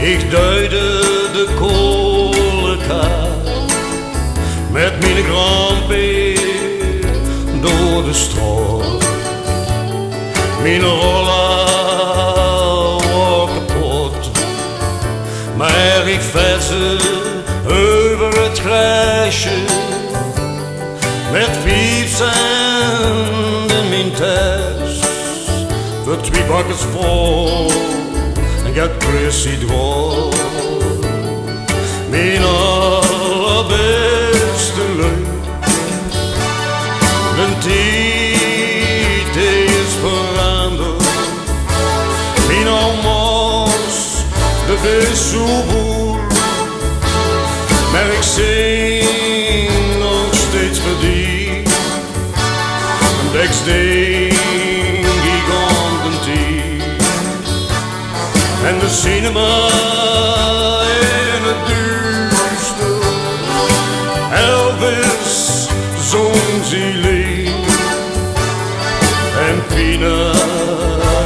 Ik duidde de kolenkaart met mijn grandpeer door de straat. Mijn roller wordt kapot, maar ik verse over het grijsje met 5 cent in mijn tas voor 2 bakkers vol en gaat pressie door. Mijn allerbeste leuk, de tijd is veranderd. Mijn almost, de is zo boel, maar ik zing nog steeds voor die. En deks denk ik om de tijd en de cinema in het duister. Elvis zong zijn lied en Pina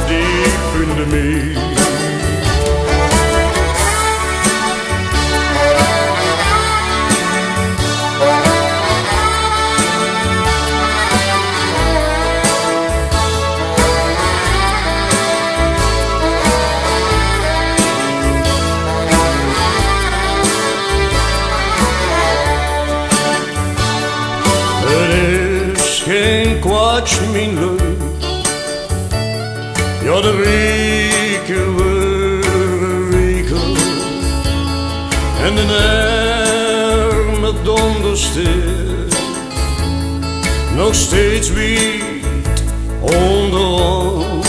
die punde mee. Geen kwatsch, mijn leuk, ja de weken worden weken en de arme donderster nog steeds wiet onderhand.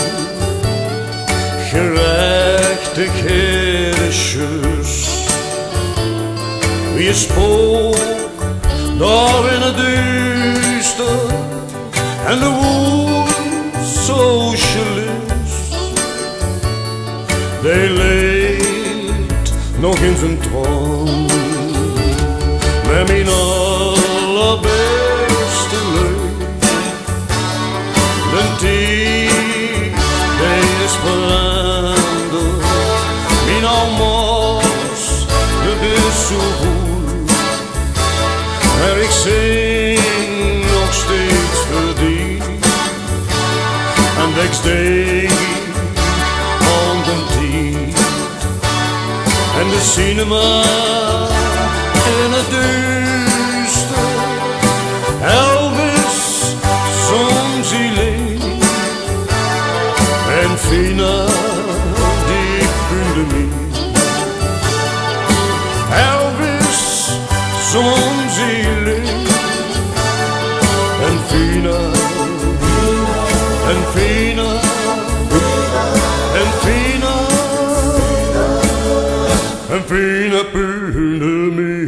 Gerechtigheid is juist, wie spook daar in het duister en de woord socialist, die leeft nog in zijn troon. Met mijn allerbeste leuk, de tijd die is veranderd. Mijn almost, de is zo goed, maar ik zing nog steeds voor die. En ik steek aan de tijd en de cinema in het duister. Elvis zong zijn lied en Fina die punde mee. Elvis zong zijn lied en Fina en Fina en Fina en Fina punde mee.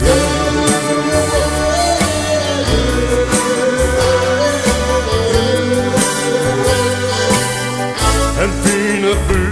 En Fina punde